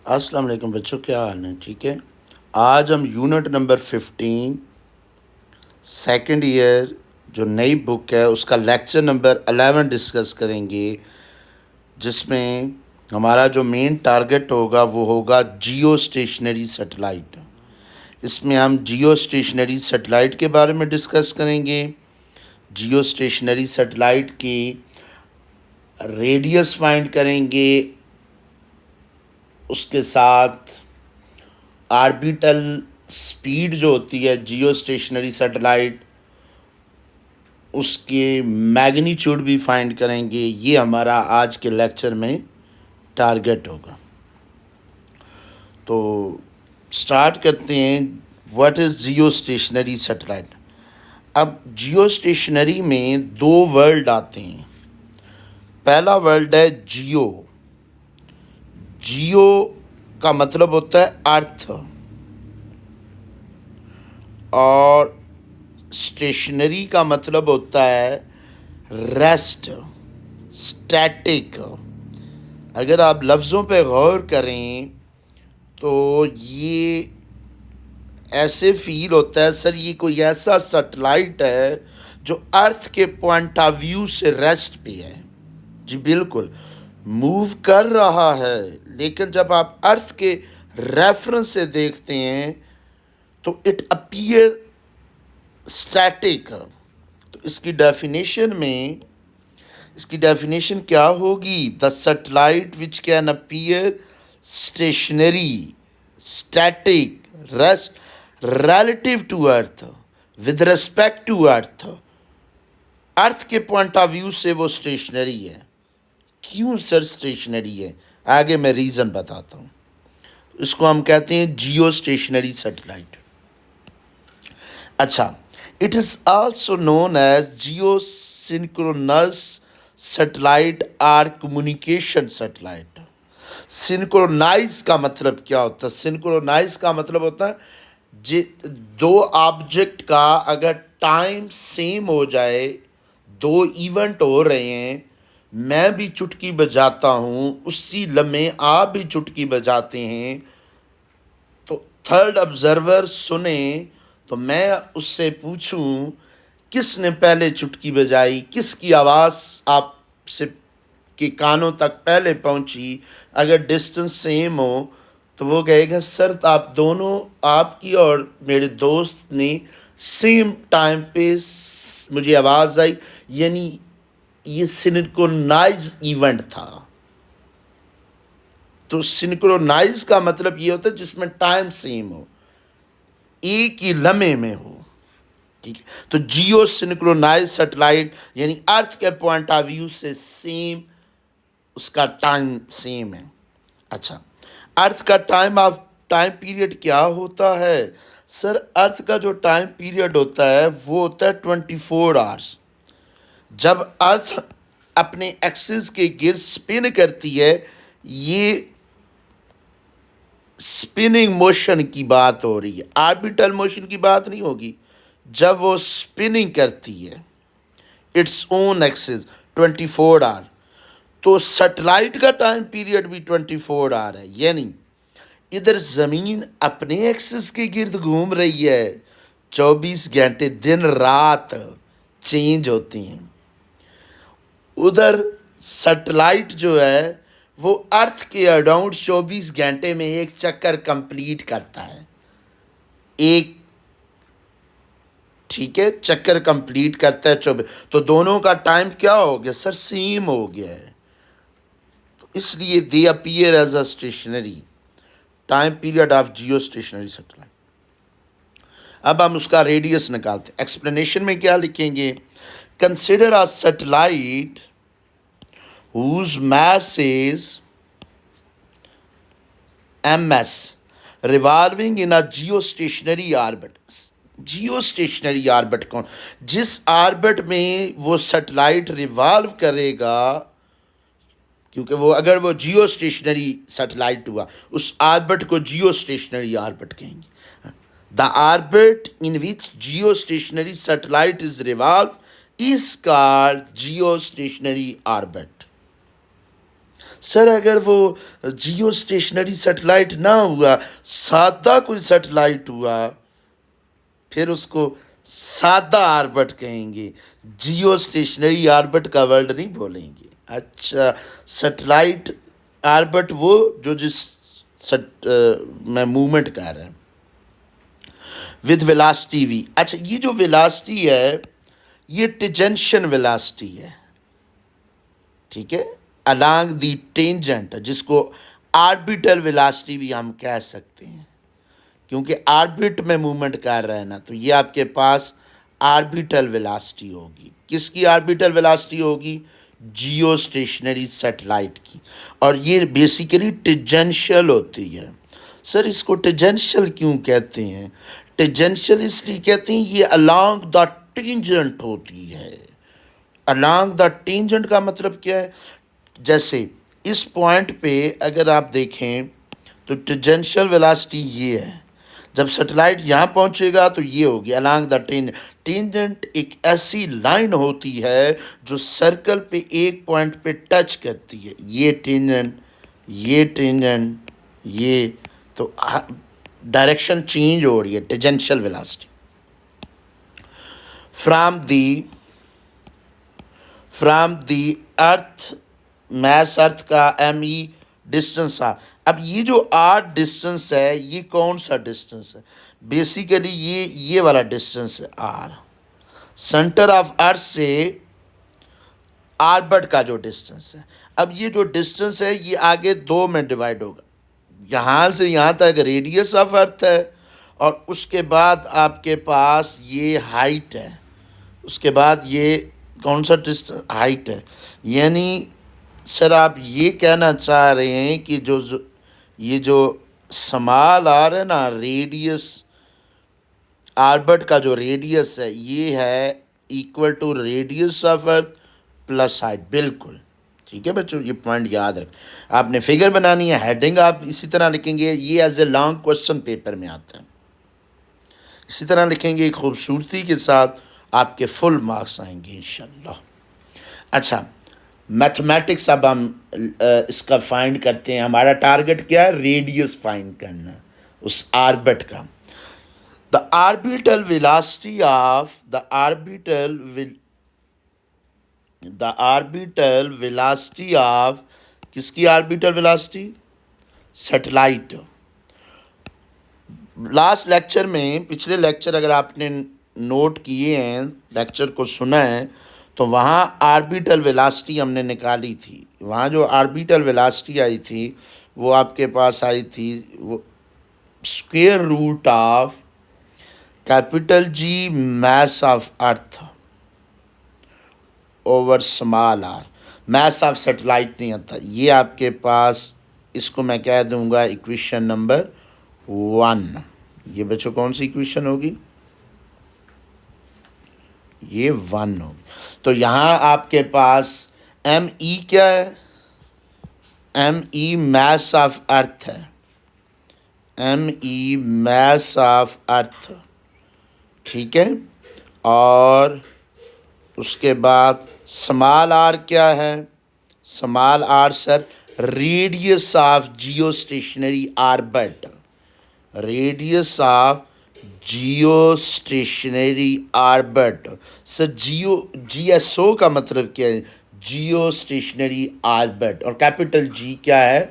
अस्सलाम वालेकुम बच्चों, क्या हाल है? ठीक है। आज हम यूनिट नंबर 15 सेकंड ईयर जो नई बुक है उसका लेक्चर नंबर 11 डिस्कस करेंगे, जिसमें हमारा जो मेन टारगेट होगा वो होगा जियो स्टेशनरी सैटेलाइट। इसमें हम जियो स्टेशनरी सैटेलाइट के बारे में डिस्कस करेंगे। जियो स्टेशनरी सैटेलाइट की रेडियस फाइंड करेंगे, उसके साथ आर्बिटल स्पीड जो होती है जियो स्टेशनरी सैटेलाइट उसके मैग्नीट्यूड भी फाइंड करेंगे। ये हमारा आज के लेक्चर में टारगेट होगा। तो स्टार्ट करते हैं। What is Jio stationery satellite? अब जियो स्टेशनरी में दो वर्ड आते हैं। पहला वर्ड है जियो। जियो का मतलब होता है अर्थ, और स्टेशनरी का मतलब होता है रेस्ट, स्टैटिक। अगर आप लफ्ज़ों पे गौर करें तो ये ऐसे फील होता है सर ये कोई ऐसा सैटेलाइट है जो अर्थ के पॉइंट ऑफ व्यू से रेस्ट पे है। जी बिल्कुल, मूव कर रहा है, लेकिन जब आप अर्थ के रेफरेंस से देखते हैं तो इट अपीयर स्टैटिक। तो इसकी डेफिनेशन क्या होगी? The satellite which can appear stationary, static, rest relative to earth, with respect to earth. Earth के पॉइंट ऑफ व्यू से वो स्टेशनरी है। क्यों सर स्टेशनरी है? आगे मैं रीज़न बताता हूँ। इसको हम कहते हैं जियो स्टेशनरी सैटेलाइट। अच्छा, it is also known as geosynchronous satellite और कम्युनिकेशन सैटेलाइट। सिंक्रोनाइज का मतलब क्या होता है? सिंक्रोनाइज का मतलब होता है जे दो ऑब्जेक्ट का अगर टाइम सेम हो जाए, दो इवेंट हो रहे हैं, मैं भी चुटकी बजाता हूँ, उसी लम्हे आप भी चुटकी बजाते हैं, तो थर्ड ऑब्जर्वर सुने तो मैं उससे पूछूं किसने पहले चुटकी बजाई, किसकी आवाज़ आपसे के कानों तक पहले पहुंची। अगर डिस्टेंस सेम हो तो वो कहेगा सर आप दोनों, आपकी और मेरे दोस्त ने सेम टाइम पे मुझे आवाज़ आई, यानी ये सिंक्रोनाइज इवेंट था। तो सिंक्रोनाइज का मतलब ये होता है जिसमें टाइम सेम हो, एक ही लम्हे में हो। ठीक है, तो जियो सिंक्रोनाइज सैटेलाइट यानी अर्थ के पॉइंट ऑफ व्यू से सेम, उसका टाइम सेम है। अच्छा, अर्थ का टाइम पीरियड क्या होता है? सर अर्थ का जो टाइम पीरियड होता है वो होता है 24 आवर्स। जब अर्थ अपने एक्सिस के गिर्द स्पिन करती है, ये स्पिनिंग मोशन की बात हो रही है, ऑर्बिटल मोशन की बात नहीं होगी। जब वो स्पिनिंग करती है इट्स ओन एक्सिस 24 आवर, तो सैटेलाइट का टाइम पीरियड भी 24 आवर है। यानी इधर ज़मीन अपने एक्सिस के गिर्द घूम रही है, 24 घंटे दिन रात चेंज होती हैं। उधर सैटेलाइट जो है वो अर्थ के अराउंड 24 घंटे में एक चक्कर कंप्लीट करता है, एक, ठीक है, चक्कर कंप्लीट करता है 24। तो दोनों का टाइम क्या हो गया सर? सेम हो गया है। तो इसलिए they appear as a stationary. Time period of geostationary satellite. अब हम उसका रेडियस निकालते हैं। एक्सप्लेनेशन में क्या लिखेंगे? Consider a satellite whose mass is ms revolving in a geostationary orbit। Geostationary orbit कौन? जिस ऑर्बिट में वो सैटेलाइट रिवॉल्व करेगा, क्योंकि वो अगर वो जियो स्टेशनरी सैटेलाइट हुआ उस ऑर्बिट को जियो स्टेशनरी ऑर्बिट कहेंगे। The orbit in which Jio stationery satellite is revolve is called Jio stationery orbit. Sir अगर वो जियो स्टेशनरी सैटेलाइट ना हुआ, सादा कोई सैटेलाइट हुआ, फिर उसको सादा आर्बिट कहेंगे, जियो स्टेशनरी आर्बिट का वर्ड नहीं बोलेंगे। अच्छा, सैटेलाइट आर्बिट वो जो जिस में मूवमेंट कर रहे हैं विद वेलासिटी वी। अच्छा, ये जो वेलासिटी है ये टेंजेंशियल वेलासिटी है, ठीक है, अलोंग द टेंजेंट, जिसको आर्बिटल वेलासिटी भी हम कह सकते हैं, क्योंकि आर्बिट में मूवमेंट कर रहा है ना, तो ये आपके पास आर्बिटल वेलासिटी होगी। किसकी आर्बिटल वेलासिटी होगी? जियो स्टेशनरी सैटेलाइट की। और ये बेसिकली टेंजेंशियल होती है। सर इसको टेंजेंशियल क्यों कहते हैं? टेंजेंशियल इसलिए कहते हैं ये अलोंग द टेंजेंट होती है। अलोंग द टेंजेंट का मतलब क्या है? जैसे इस पॉइंट पे अगर आप देखें तो टेंजेंशियल वेलोसिटी ये है, जब सैटेलाइट यहाँ पहुँचेगा तो ये होगी अलोंग द टेंजेंट। टेंजेंट एक ऐसी लाइन होती है जो सर्कल पे एक पॉइंट पे टच करती है। ये टेंजेंट, ये टेंजेंट, ये तो डायरेक्शन चेंज हो रही है, tangential velocity from the earth, mass earth का ME डिस्टेंस आर। अब ये जो आर डिस्टेंस है ये कौन सा डिस्टेंस है? बेसिकली ये वाला डिस्टेंस है आर, सेंटर ऑफ अर्थ से आर्बिट का जो डिस्टेंस है। अब ये जो डिस्टेंस है ये आगे दो में डिवाइड होगा, यहाँ से यहाँ तक रेडियस ऑफ अर्थ है, और उसके बाद आपके पास ये हाइट है, उसके बाद ये कौन सा डिस्टेंस हाइट है। यानी सर आप ये कहना चाह रहे हैं कि ये जो स्मॉल आर है ना, रेडियस, आर्बिट का जो रेडियस है ये है equal to radius of earth plus height. बिल्कुल ठीक है बच्चों, ये पॉइंट याद रख। आपने फिगर बनानी है, हेडिंग आप इसी तरह लिखेंगे, ये as a long question paper में आता है, इसी तरह लिखेंगे खूबसूरती के साथ, आपके फुल मार्क्स आएंगे इंशाल्लाह। अच्छा, मैथमेटिक्स अब हम इसका फाइंड करते हैं। हमारा टारगेट क्या है? रेडियस फाइंड करना उस आर्बिट का। The orbital velocity of the orbital velocity of, किसकी orbital velocity? Satellite. Last lecture में, पिछले लेक्चर अगर आपने नोट किए हैं, लेक्चर को सुना है, तो वहाँ आर्बिटल वेलोसिटी हमने निकाली थी। वहाँ जो आर्बिटल वेलोसिटी आई थी वो आपके पास आई थी, वो square root of capital G mass of earth over small r. Mass of satellite नहीं आता। ये आपके पास, इसको मैं कह दूंगा इक्वेशन नंबर 1। ये बच्चों कौन सी इक्वेशन होगी? ये 1 होगी। तो यहाँ आपके पास ME क्या है? ME मास ऑफ अर्थ है, ME मास ऑफ अर्थ, ठीक है। और उसके बाद स्मॉल आर क्या है? Small r sir radius of geostationary orbit, radius of geostationary orbit. Sir GSO का मतलब क्या है? Geostationary orbit. और कैपिटल G क्या है?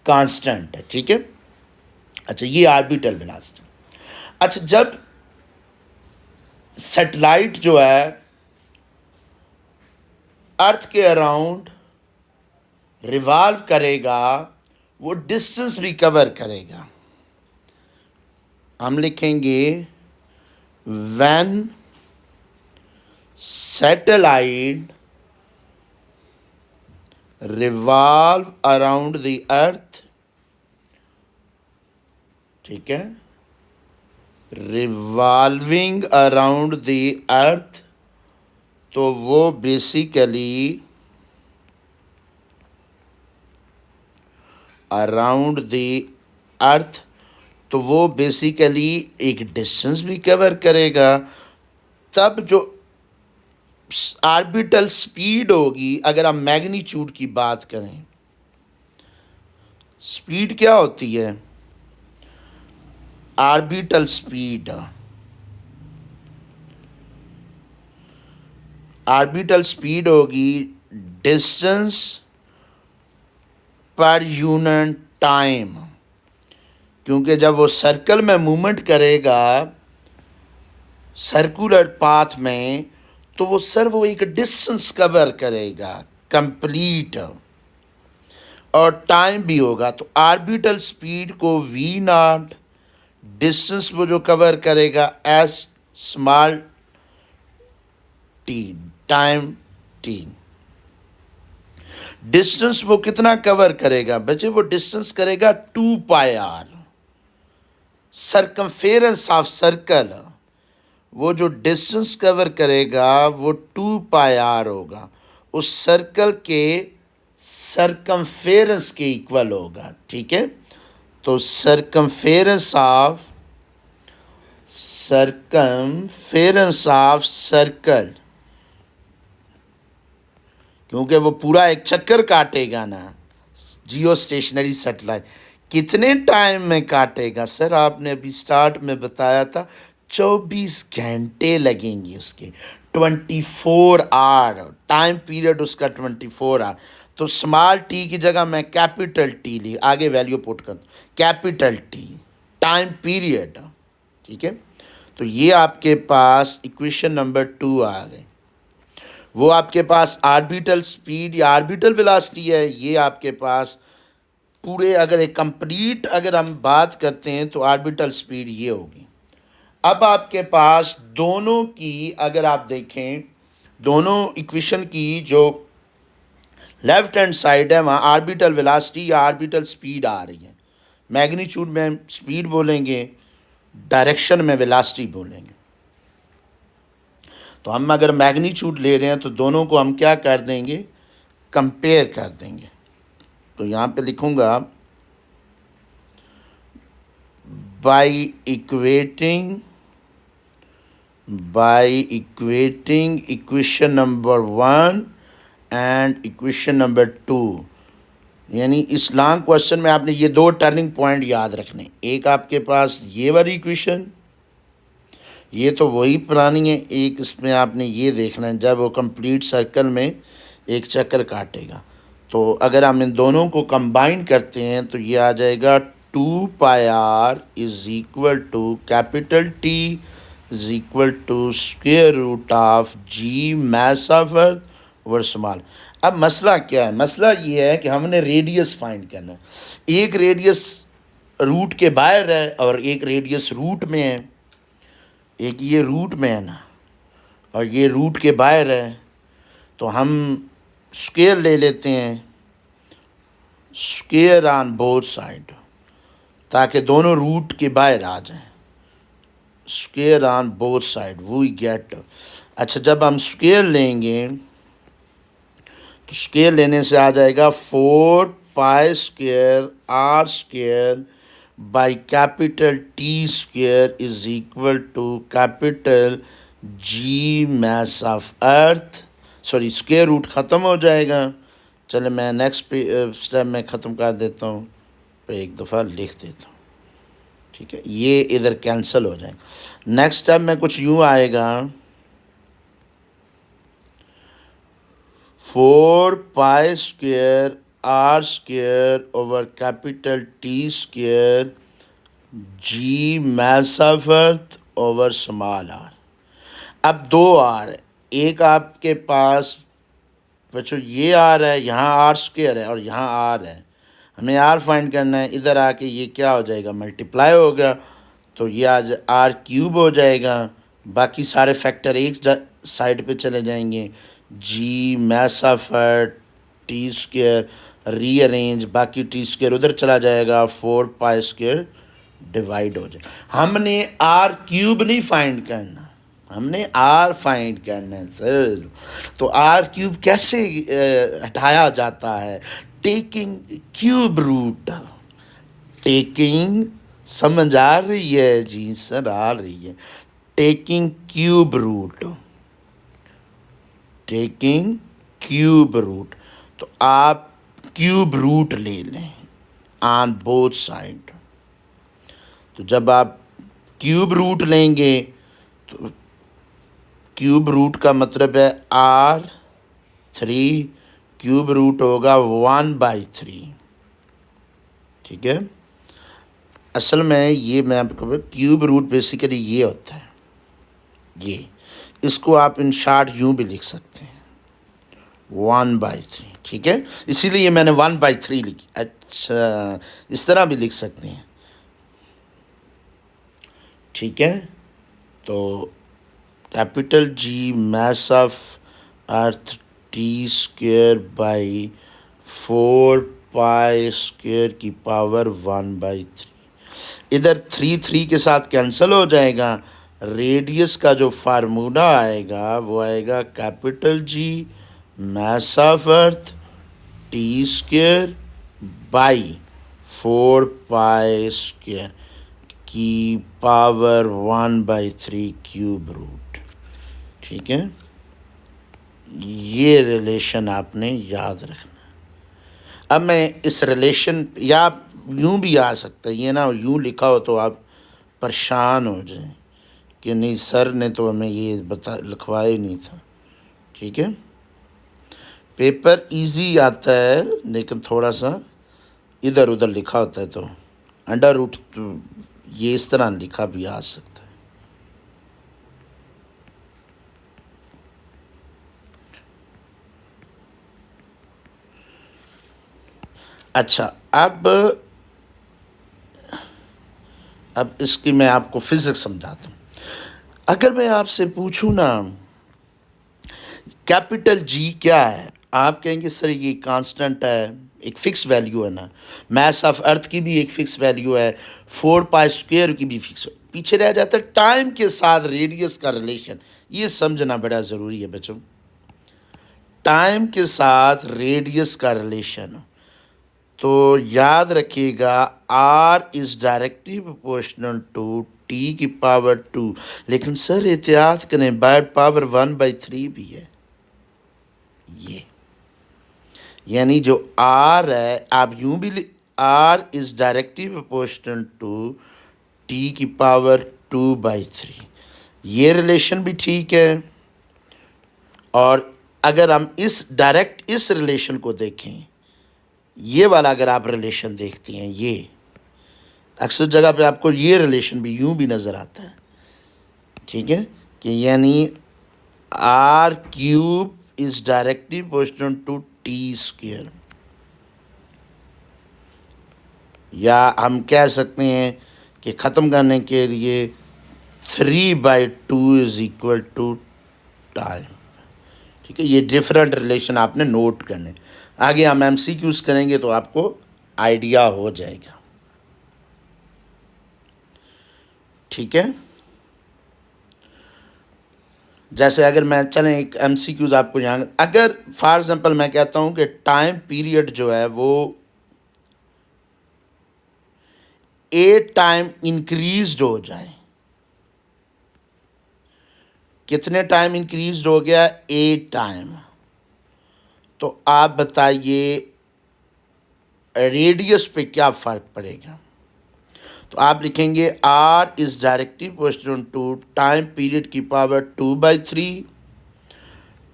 कांस्टेंट है, ठीक है। अच्छा, ये आर्बिटल वेलोसिटी। अच्छा, जब सैटेलाइट जो है अर्थ के अराउंड रिवॉल्व करेगा, वो डिस्टेंस भी कवर करेगा। हम लिखेंगे when satellite revolve around the earth, ठीक है, रिवॉल्विंग अराउंड द अर्थ, तो वो बेसिकली अराउंड द अर्थ, तो वो बेसिकली एक डिस्टेंस भी कवर करेगा। तब जो आर्बिटल स्पीड होगी, अगर हम मैग्नीट्यूड की बात करें, स्पीड क्या होती है? Orbital speed. ऑर्बिटल स्पीड होगी डिस्टेंस पर यूनिट टाइम, क्योंकि जब वो सर्कल में मूवमेंट करेगा सर्कुलर पाथ में, तो वो एक डिस्टेंस कवर करेगा कंप्लीट, और टाइम भी होगा। तो ऑर्बिटल स्पीड को वी नॉट, डिस्टेंस वो जो कवर करेगा S small T, time T. Distance वो कितना कवर करेगा बच्चे? वो डिस्टेंस करेगा 2πr, सरकमफेरेंस ऑफ सर्कल। वो जो डिस्टेंस कवर करेगा वो 2πr होगा, उस सर्कल के सरकमफेरेंस के इक्वल होगा। ठीक है, तो सरकमफेरेंस ऑफ सर्कल, क्योंकि वो पूरा एक चक्कर काटेगा ना जियो स्टेशनरी सैटेलाइट। कितने टाइम में काटेगा सर? आपने अभी स्टार्ट में बताया था 24 घंटे लगेंगे उसके, 24 आवर टाइम पीरियड उसका, 24 आवर। तो स्मॉल टी की जगह मैं कैपिटल टी ली, आगे वैल्यू पुट कर, कैपिटल टी टाइम पीरियड। ठीक है, तो ये आपके पास इक्वेशन नंबर 2 आ गई। वो आपके पास ऑर्बिटल स्पीड या ऑर्बिटल वेलोसिटी है, ये आपके पास पूरे, अगर एक कंप्लीट अगर हम बात करते हैं तो ऑर्बिटल स्पीड ये होगी। अब आपके पास दोनों की अगर आप देखें, दोनों इक्वेशन की जो लेफ्ट हैंड साइड है वहाँ ऑर्बिटल वेलोसिटी या ऑर्बिटल स्पीड आ रही है। मैग्नीट्यूड में स्पीड बोलेंगे, डायरेक्शन में वेलोसिटी बोलेंगे। तो हम अगर मैग्नीट्यूड ले रहे हैं तो दोनों को हम क्या कर देंगे? कंपेयर कर देंगे। तो यहाँ पे लिखूँगा by equating equation number 1 and equation number 2, यानी इस लॉन्ग क्वेश्चन में आपने ये दो टर्निंग पॉइंट याद रखने। एक आपके पास ये वाली इक्वेशन, ये तो वही पुरानी है। एक इसमें आपने ये देखना है जब वो कंप्लीट सर्कल में एक चक्कर काटेगा। तो अगर हम इन दोनों को कंबाइन करते हैं तो ये आ जाएगा 2πr is equal to capital T is equal to square root of G mass of earth over small. अब मसला क्या है? मसला ये है कि हमने रेडियस फाइंड करना है। एक रेडियस रूट के बाहर है और एक रेडियस रूट में है। एक ये रूट में है ना, और ये रूट के बाहर है। तो हम स्क्वायर ले लेते हैं, स्क्वायर ऑन बोथ साइड, ताकि दोनों रूट के बाहर आ जाएं। Square on both side we get. अच्छा, जब हम स्क्वायर लेंगे तो स्क्वायर लेने से आ जाएगा 4π² r square by capital T square is equal to capital G mass of earth. Sorry, square root ख़त्म हो जाएगा। चले मैं नेक्स्ट स्टेप में ख़त्म कर देता हूँ, पे एक दफ़ा लिख देता हूँ। ठीक है, ये इधर कैंसिल हो जाएगा। नेक्स्ट स्टेप में कुछ यूँ आएगा 4π² r square over capital T square G mass of earth over small R. अब दो आर है, एक आपके पास बच्चों ये आर है, यहाँ आर स्क्वायर है और यहाँ आर है। हमें आर फाइंड करना है। इधर आके ये क्या हो जाएगा? मल्टीप्लाई होगा, तो ये आज आर क्यूब हो जाएगा। बाकी सारे फैक्टर एक साइड पे चले जाएंगे। G mass of earth T square rearrange, बाकी टी स्क्वायर उधर चला जाएगा, 4π² डिवाइड हो जाए। हमने आर क्यूब नहीं फाइंड करना, हमने आर फाइंड करना है सर। तो आर क्यूब कैसे हटाया जाता है? Taking cube root. टेकिंग, समझ आ रही है जी सर? आ रही है। Taking cube root, taking cube root. तो आप क्यूब रूट ले लें, ऑन बोथ साइड। तो जब आप क्यूब रूट लेंगे तो क्यूब रूट का मतलब है R3, क्यूब रूट होगा 1/3। ठीक है, असल में ये मैं आपको क्यूब रूट बेसिकली ये होता है, ये इसको आप इन शॉर्ट यूँ भी लिख सकते हैं 1/3। ठीक है, इसीलिए मैंने 1/3 लिखी। अच्छा, इस तरह भी लिख सकते हैं। ठीक है, तो capital G mass of earth T² / 4π² इधर 3 के साथ कैंसिल हो जाएगा। रेडियस का जो फार्मूला आएगा वो आएगा capital G mass of earth T² / 4π² की पावर 1/3 क्यूब रूट। ठीक है, ये रिलेशन आपने याद रखना। अब मैं इस रिलेशन, या आप यूँ भी आ सकता है, ये ना यूँ लिखा हो तो आप परेशान हो जाएं कि नहीं सर ने तो हमें ये लिखवाया ही नहीं था। ठीक है, पेपर इजी आता है लेकिन थोड़ा सा इधर उधर लिखा होता है, तो अंडर रूट तो ये इस तरह लिखा भी आ सकता है। अच्छा, अब इसकी मैं आपको फिजिक्स समझाता हूँ। अगर मैं आपसे पूछूँ ना कैपिटल जी क्या है, आप कहेंगे सर ये कांस्टेंट है, एक फिक्स वैल्यू है ना। मास ऑफ अर्थ की भी एक फिक्स वैल्यू है, 4π² की भी फिक्स। पीछे रह जाता है टाइम के साथ रेडियस का रिलेशन। ये समझना बड़ा ज़रूरी है बच्चों, टाइम के साथ रेडियस का रिलेशन। तो याद रखिएगा R is directly proportional to T⁻²। लेकिन सर एहतियात करें, बाय पावर 1/3 भी है ये, यानी जो R है आप यूँ भी R is directly proportional to T⁻²/3। ये रिलेशन भी ठीक है। और अगर हम इस डायरेक्ट इस रिलेशन को देखें, ये वाला अगर आप रिलेशन देखते हैं, ये अक्सर जगह पे आपको ये रिलेशन भी यूं भी नज़र आता है। ठीक है, कि यानी R³ is directly proportional to T²। या हम कह सकते हैं कि ख़त्म करने के लिए 3/2 इज़ इक्वल टू टाइम। ठीक है, ये डिफरेंट रिलेशन आपने नोट करने। आगे हम MCQs करेंगे तो आपको आइडिया हो जाएगा। ठीक है, जैसे अगर मैं चलें एक MCQs आपको यहाँ, अगर फॉर एग्जांपल मैं कहता हूँ कि टाइम पीरियड जो है वो 8 टाइम इंक्रीज हो जाए, कितने टाइम इंक्रीज हो गया? 8 टाइम। तो आप बताइए रेडियस पे क्या फ़र्क पड़ेगा? तो आप लिखेंगे R is directly proportional to time period की पावर 2/3।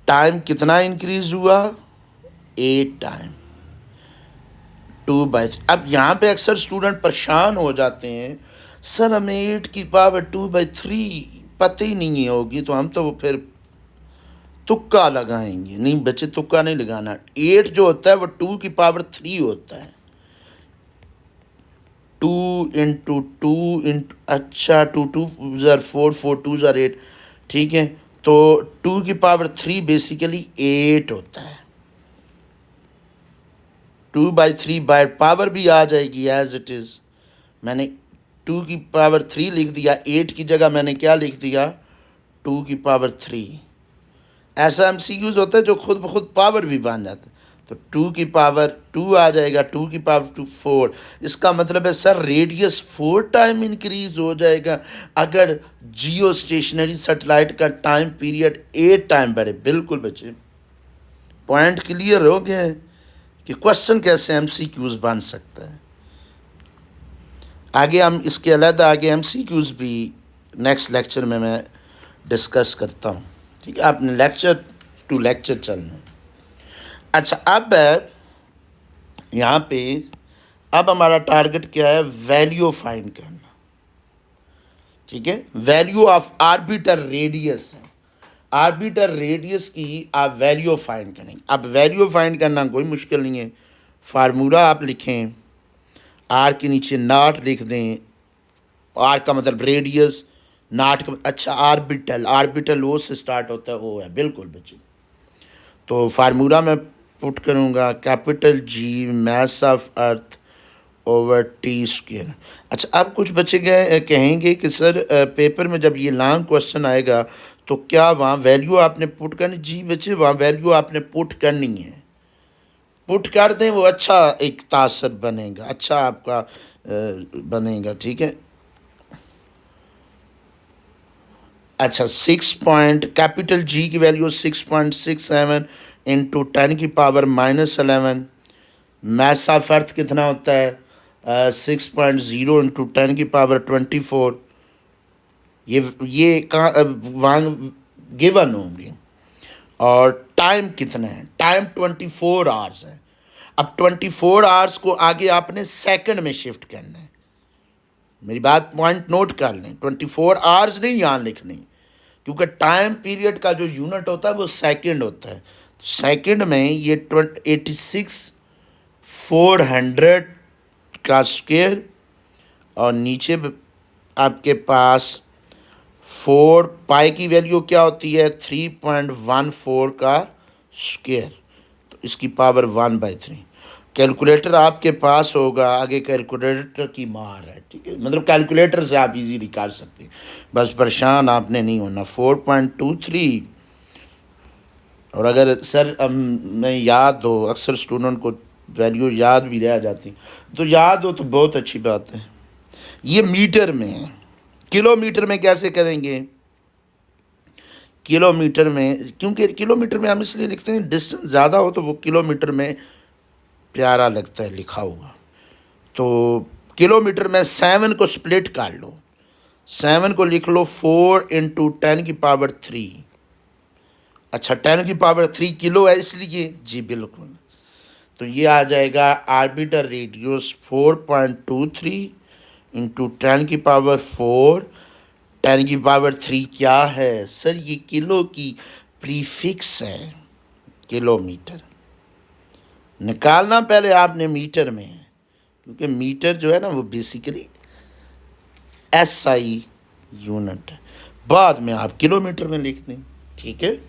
टाइम कितना इंक्रीज हुआ? 8 टाइम, 2/3। अब यहाँ पे अक्सर स्टूडेंट परेशान हो जाते हैं, सर हमें 8 की पावर 2/3 पता ही नहीं होगी, तो हम तो फिर तुक्का लगाएंगे। नहीं बच्चे, तुक्का नहीं लगाना। 8 जो होता है वो 2 की पावर 3 होता है। 2 इंटू 2 इंटू, अच्छा 2 2 ज़र 4 4 2 ज़र 8। ठीक है, तो 2 की पावर 3 बेसिकली 8 होता है। 2/3 बाय पावर भी आ जाएगी एज इट इज़। मैंने 2 की पावर 3 लिख दिया, 8 की जगह मैंने क्या लिख दिया? 2 की पावर 3। ऐसा MCQs होता है जो खुद ब खुद पावर भी बन जाता है। तो 2 की पावर 2 आ जाएगा, 2 की पावर 2 4। इसका मतलब है सर रेडियस 4 टाइम इंक्रीज हो जाएगा अगर जियो स्टेशनरी सैटेलाइट का टाइम पीरियड 8 टाइम बढ़े। बिल्कुल बच्चे, पॉइंट क्लियर हो गया है कि क्वेश्चन कैसे MCQs बन सकता है। आगे हम इसके अलग आगे MCQs भी नेक्स्ट लेक्चर में मैं डिस्कस करता हूँ, ठीक है। आपने लेक्चर टू लेक्चर चलना है। अच्छा, अब यहाँ पे अब हमारा टारगेट क्या है, वैल्यू फाइंड करना, ठीक है। वैल्यू ऑफ आर्बिटर रेडियस है, आर्बिटर रेडियस की आप वैल्यू फाइंड करेंगे। अब वैल्यू फाइंड करना कोई मुश्किल नहीं है, फार्मूला आप लिखें, आर के नीचे नॉट लिख दें, आर का मतलब रेडियस, नॉट का अच्छा आर्बिटल, आर्बिटल ओ से स्टार्ट होता है, ओ है, बिल्कुल बच्चे। तो फार्मूला मैं पुट करूँगा capital G mass of earth over T square. अच्छा, अब कुछ बच्चे कहेंगे कि सर पेपर में जब ये लॉन्ग क्वेश्चन आएगा तो क्या वहाँ वैल्यू आपने पुट करनी? जी बच्चे, वहाँ वैल्यू आपने पुट करनी है, पुट कर दें, वो अच्छा एक तासर बनेगा, अच्छा आपका बनेगा, ठीक है। अच्छा, 6 जी की वैल्यू 6.67 इंटू 10⁻⁻11। मैस ऑफ अर्थ कितना होता है 6.0 इंटू 10⁻24। ये कहाँ वहाँ गिवन होंगे। और टाइम कितना है, टाइम 24 आवर्स है। अब 24 आवर्स को आगे आपने सेकंड में शिफ्ट करना है, मेरी बात पॉइंट नोट कर लें। 24 आवर्स नहीं यहाँ लिखनी, क्योंकि टाइम पीरियड का जो यूनिट होता है वो सेकंड होता है। सेकंड में ये 86,400 का स्क्वायर, और नीचे आपके पास 4 पाई की वैल्यू क्या होती है 3.14 का स्क्वायर, तो इसकी पावर 1/3। कैलकुलेटर आपके पास होगा, आगे कैलकुलेटर की मार है, ठीक है। मतलब कैलकुलेटर से आप इजीली कर सकते हैं, बस परेशान आपने नहीं होना। 4.23। और अगर सर मैं याद हो, अक्सर स्टूडेंट को वैल्यू याद भी रह जाती, तो याद हो तो बहुत अच्छी बात है। ये मीटर में है, किलोमीटर में कैसे करेंगे? किलोमीटर में, क्योंकि किलोमीटर में हम इसलिए लिखते हैं डिस्टेंस ज़्यादा हो तो वो किलोमीटर में प्यारा लगता है लिखा हुआ। तो किलोमीटर में 7 को स्प्लिट कर लो, 7 को लिख लो 4 इंटू 10⁻3। अच्छा, 10⁻3 किलो है इसलिए, जी बिल्कुल। तो ये आ जाएगा आर्बिटर रेडियस 4.23 इंटू 10⁻4। 10⁻3 क्या है सर? ये किलो की प्रीफिक्स है, किलोमीटर। निकालना पहले आपने मीटर में है, क्योंकि मीटर जो है ना वो बेसिकली SI यूनिट है, बाद में आप किलोमीटर में लिख दें, ठीक है।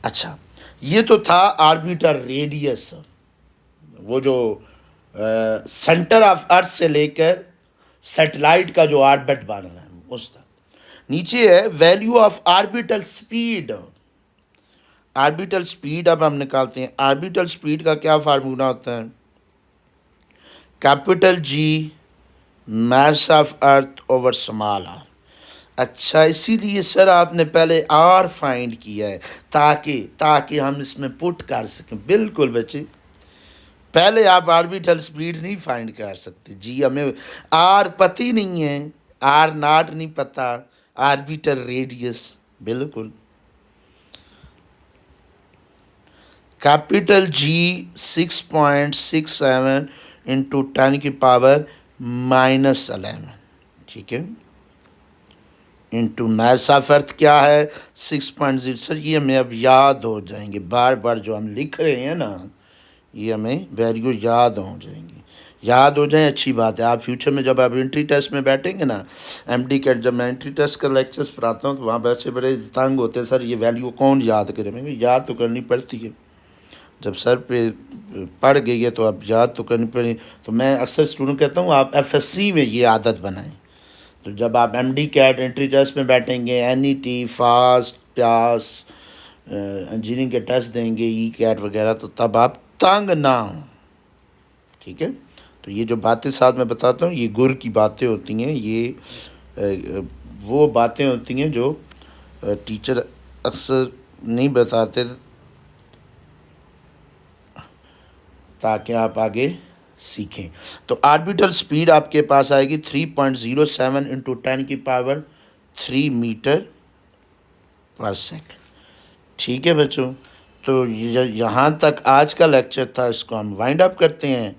अच्छा, ये तो था आर्बिटर रेडियस, वो जो सेंटर ऑफ अर्थ से लेकर सैटेलाइट का जो ऑर्बिट बन रहा है उस तक। नीचे है value of orbital speed. Orbital speed अब हम निकालते हैं। आर्बिटल स्पीड का क्या फार्मूला होता है? Capital G mass of earth over small R. अच्छा, इसीलिए सर आपने पहले आर फाइंड किया है ताकि हम इसमें पुट कर सकें। बिल्कुल बच्चे, पहले आप आर्बिटल स्पीड नहीं फाइंड कर सकते जी, हमें आर पता ही नहीं है, आर नॉट नहीं पता, आर्बिटल रेडियस बिल्कुल। कैपिटल जी 6.67 इंटू 10⁻⁻11, ठीक है, इंटू मास ऑफ अर्थ क्या है 6.0। सर ये हमें अब याद हो जाएंगे, बार बार जो हम लिख रहे हैं ना, ये हमें वैल्यू याद हो जाएंगी। याद हो जाए अच्छी बात है। आप फ्यूचर में जब आप एंट्री टेस्ट में बैठेंगे ना, MD कैट, जब मैं एंट्री टेस्ट का लेक्चर्स पढ़ाता हूँ तो वहाँ बच्चे बड़े तंग होते हैं, सर ये वैल्यू कौन याद करे? मैं याद तो करनी पड़ती है, जब सर पे पढ़ गई है तो आप याद तो करनी पड़ी। तो मैं अक्सर स्टूडेंट कहता हूँ आप FSC में ये आदत बनाएं। तो जब आप MD कैट एंट्री टेस्ट में बैठेंगे, NET, फास्ट, प्यास, इंजीनियरिंग के टेस्ट देंगे, कैट वगैरह, तो तब आप तंग ना हो, ठीक है। तो ये जो बातें साथ में बताता हूँ, ये गुर की बातें होती हैं, ये वो बातें होती हैं जो टीचर अक्सर नहीं बताते, ताकि आप आगे सीखें। तो ऑर्बिटल स्पीड आपके पास आएगी 3.07 इंटू 10⁻³ मीटर पर सेकंड। ठीक है बच्चों, तो यहाँ तक आज का लेक्चर था, इसको हम वाइंड अप करते हैं।